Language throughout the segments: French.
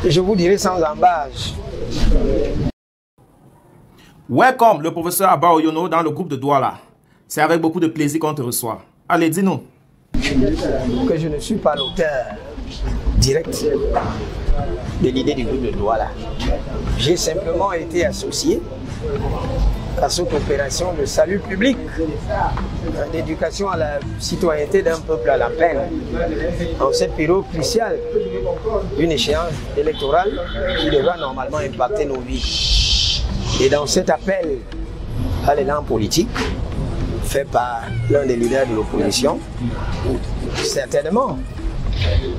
je vous dirai sans embâche. Welcome, le professeur Abba Oyono dans le groupe de Douala. C'est avec beaucoup de plaisir qu'on te reçoit. Allez, dis-nous. Que je ne suis pas l'auteur direct de l'idée du groupe de Douala. J'ai simplement été associé à cette opération de salut public, d'éducation à la citoyenneté d'un peuple à la peine, en cette période cruciale d'une échéance électorale qui devra normalement impacter nos vies. Et dans cet appel à l'élan politique, fait par l'un des leaders de l'opposition, certainement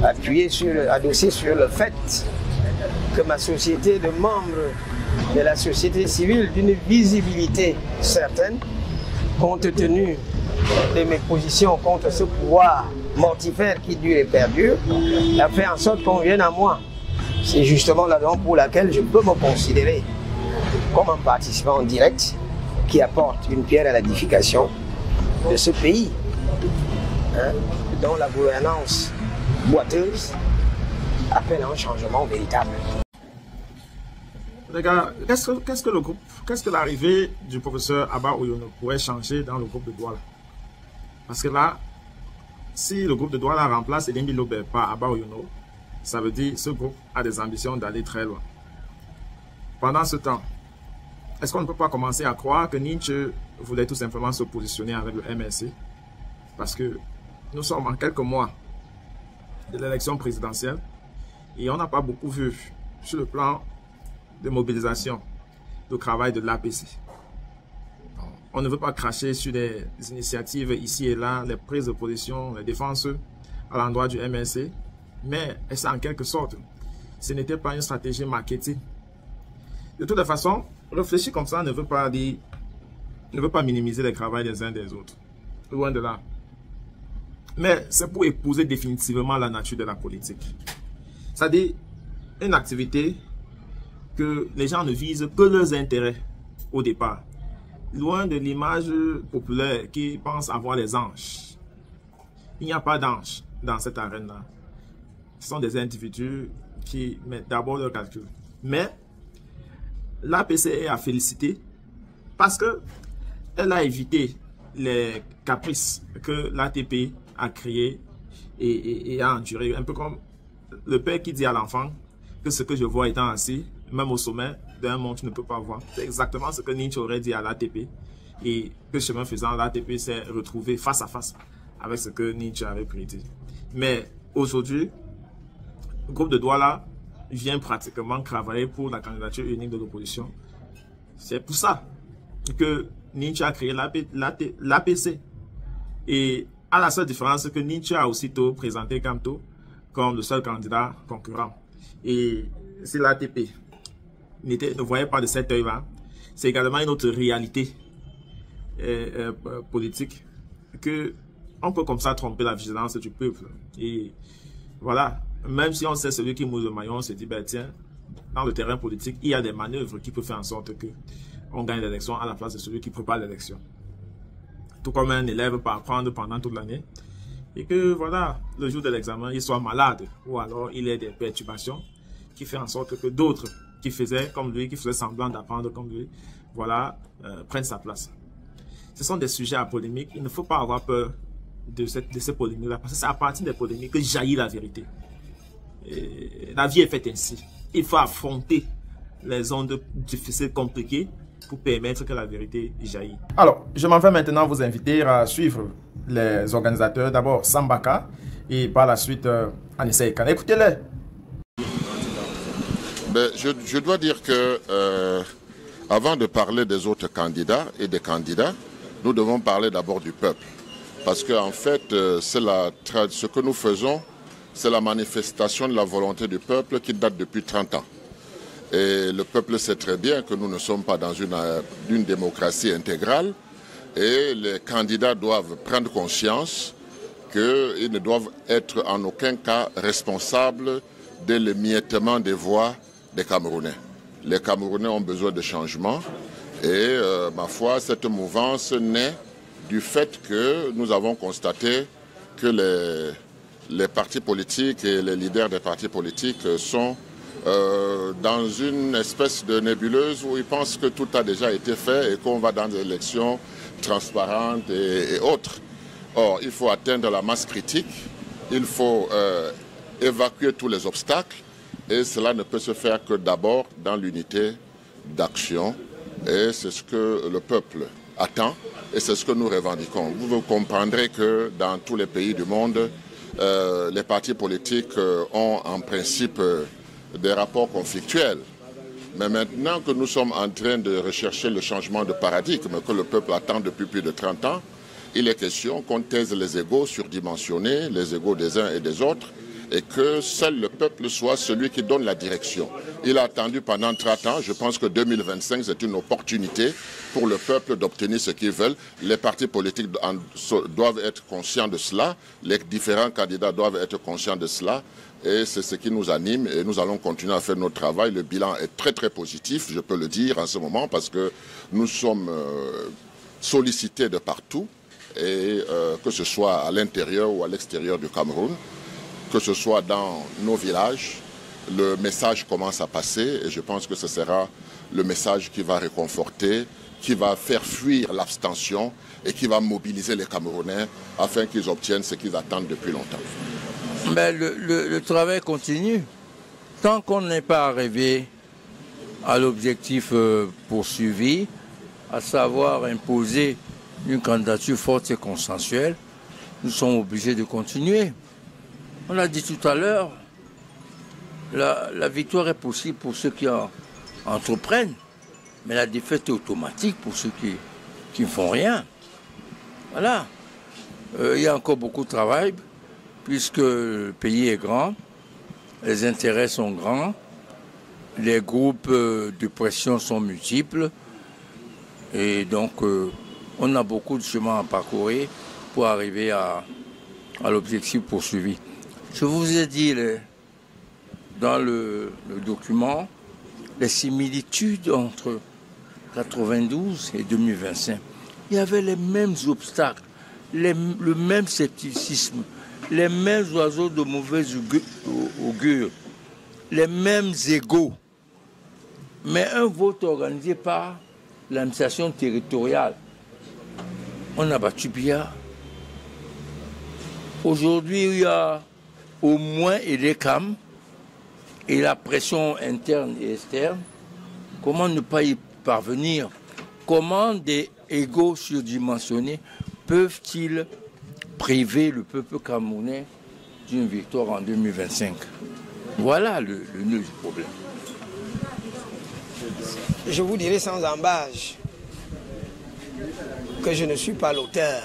adossé sur le fait que ma société de membres de la société civile d'une visibilité certaine, compte tenu de mes positions contre ce pouvoir mortifère qui dure et perdure, a fait en sorte qu'on vienne à moi. C'est justement la raison pour laquelle je peux me considérer comme un participant direct qui apporte une pierre à l'édification de ce pays, dont la gouvernance boiteuse appelle à un changement véritable. Les gars, qu'est-ce que l'arrivée du professeur Abba Oyono pourrait changer dans le groupe de Douala? Parce que là, si le groupe de Douala remplace Elimbi Lobé par Abba Oyono, ça veut dire que ce groupe a des ambitions d'aller très loin. Pendant ce temps, est-ce qu'on ne peut pas commencer à croire que Nietzsche voulait tout simplement se positionner avec le MLC? Parce que nous sommes en quelques mois de l'élection présidentielle et on n'a pas beaucoup vu sur le plan de mobilisation, de travail de l'APC. On ne veut pas cracher sur des initiatives ici et là, les prises de position, les défenses à l'endroit du MLC, mais c'est en quelque sorte, ce n'était pas une stratégie marketing. De toute façon, réfléchir comme ça ne veut pas dire, ne veut pas minimiser le travail des uns des autres. Loin de là. Mais c'est pour épouser définitivement la nature de la politique. C'est-à-dire une activité que les gens ne visent que leurs intérêts au départ. Loin de l'image populaire qui pense avoir les anges. Il n'y a pas d'anges dans cette arène-là. Ce sont des individus qui mettent d'abord leur calcul. Mais l'APC est à féliciter parce qu'elle a évité les caprices que l'ATP a créés et a enduré. Un peu comme le père qui dit à l'enfant que ce que je vois étant assis, même au sommet d'un mont, tu ne peux pas voir. C'est exactement ce que Nietzsche aurait dit à l'ATP. Et que chemin faisant, l'ATP s'est retrouvé face à face avec ce que Nietzsche avait prédit. Mais aujourd'hui, le groupe de Douala vient pratiquement travailler pour la candidature unique de l'opposition. C'est pour ça que Nietzsche a créé l'APC. Et à la seule différence que Nietzsche a aussitôt présenté Kamto comme le seul candidat concurrent. Et si l'ATP ne voyait pas de cet œil-là, c'est également une autre réalité politique que on peut comme ça tromper la vigilance du peuple. Et voilà, même si on sait celui qui mouille le maillot, on se dit, ben tiens, dans le terrain politique, il y a des manœuvres qui peuvent faire en sorte que on gagne l'élection à la place de celui qui prépare l'élection. Tout comme un élève peut apprendre pendant toute l'année et que voilà, le jour de l'examen, il soit malade ou alors il ait des perturbations qui font en sorte que d'autres qui faisaient comme lui, qui faisaient semblant d'apprendre comme lui, voilà, prennent sa place. Ce sont des sujets à polémique. Il ne faut pas avoir peur de ces polémiques-là, parce que c'est à partir des polémiques que jaillit la vérité. Et la vie est faite ainsi. Il faut affronter les ondes difficiles, compliquées, pour permettre que la vérité jaillit. Alors, je m'en vais maintenant vous inviter à suivre les organisateurs. D'abord, Sambaka, et par la suite, Anissa Ekan. Écoutez-les. Ben, je dois dire que, avant de parler des autres candidats et des candidats, nous devons parler d'abord du peuple. Parce qu'en fait, ce que nous faisons, c'est la manifestation de la volonté du peuple qui date depuis 30 ans. Et le peuple sait très bien que nous ne sommes pas dans une démocratie intégrale et les candidats doivent prendre conscience qu'ils ne doivent être en aucun cas responsables de l'émiettement des voix des Camerounais. Les Camerounais ont besoin de changement et ma foi, cette mouvance naît du fait que nous avons constaté que les partis politiques et les leaders des partis politiques sont dans une espèce de nébuleuse où ils pensent que tout a déjà été fait et qu'on va dans des élections transparentes et autres. Or, il faut atteindre la masse critique, il faut évacuer tous les obstacles et cela ne peut se faire que d'abord dans l'unité d'action et c'est ce que le peuple attend et c'est ce que nous revendiquons. Vous comprendrez que dans tous les pays du monde, les partis politiques ont en principe des rapports conflictuels. Mais maintenant que nous sommes en train de rechercher le changement de paradigme que le peuple attend depuis plus de 30 ans, il est question qu'on taise les égos surdimensionnés, les égos des uns et des autres, et que seul le peuple soit celui qui donne la direction. Il a attendu pendant 30 ans, je pense que 2025 c'est une opportunité pour le peuple d'obtenir ce qu'ils veulent. Les partis politiques doivent être conscients de cela, les différents candidats doivent être conscients de cela, et c'est ce qui nous anime et nous allons continuer à faire notre travail. Le bilan est très très positif, je peux le dire en ce moment, parce que nous sommes sollicités de partout, et que ce soit à l'intérieur ou à l'extérieur du Cameroun, que ce soit dans nos villages, le message commence à passer et je pense que ce sera le message qui va réconforter, qui va faire fuir l'abstention et qui va mobiliser les Camerounais afin qu'ils obtiennent ce qu'ils attendent depuis longtemps. Mais le travail continue. Tant qu'on n'est pas arrivé à l'objectif poursuivi, à savoir imposer une candidature forte et consensuelle, nous sommes obligés de continuer. On l'a dit tout à l'heure, la victoire est possible pour ceux qui entreprennent, mais la défaite est automatique pour ceux qui ne font rien. Voilà. Il y a encore beaucoup de travail, puisque le pays est grand, les intérêts sont grands, les groupes de pression sont multiples, et donc on a beaucoup de chemin à parcourir pour arriver à l'objectif poursuivi. Je vous ai dit dans le document les similitudes entre 92 et 2025. Il y avait les mêmes obstacles, le même scepticisme, les mêmes oiseaux de mauvaise augure, les mêmes égos, mais un vote organisé par l'administration territoriale. On a battu Biya. Aujourd'hui, il y a au moins EDECAM et la pression interne et externe. Comment ne pas y parvenir? Comment des égos surdimensionnés peuvent-ils priver le peuple camerounais d'une victoire en 2025? Voilà le nœud du problème. Je vous dirai sans embâche que je ne suis pas l'auteur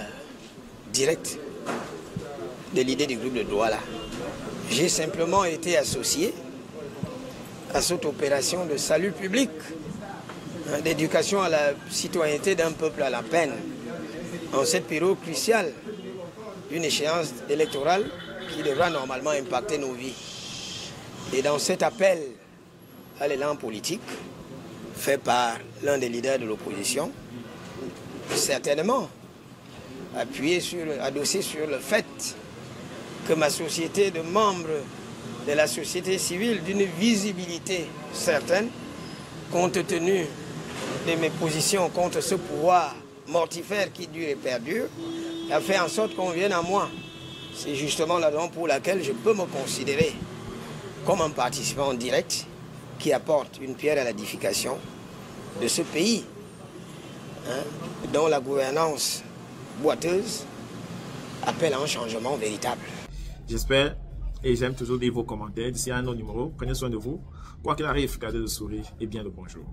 direct de l'idée du groupe de Douala. J'ai simplement été associé à cette opération de salut public, d'éducation à la citoyenneté d'un peuple à la peine, en cette période cruciale d'une échéance électorale qui devra normalement impacter nos vies. Et dans cet appel à l'élan politique, fait par l'un des leaders de l'opposition, certainement adossé sur le fait que ma société de membres de la société civile d'une visibilité certaine, compte tenu de mes positions contre ce pouvoir mortifère qui dure et perdure, a fait en sorte qu'on vienne à moi. C'est justement la raison pour laquelle je peux me considérer comme un participant direct qui apporte une pierre à l'édification de ce pays, dont la gouvernance boiteuse appelle à un changement véritable. J'espère, et j'aime toujours lire vos commentaires. D'ici à un autre numéro, prenez soin de vous. Quoi qu'il arrive, gardez le sourire et bien le bonjour.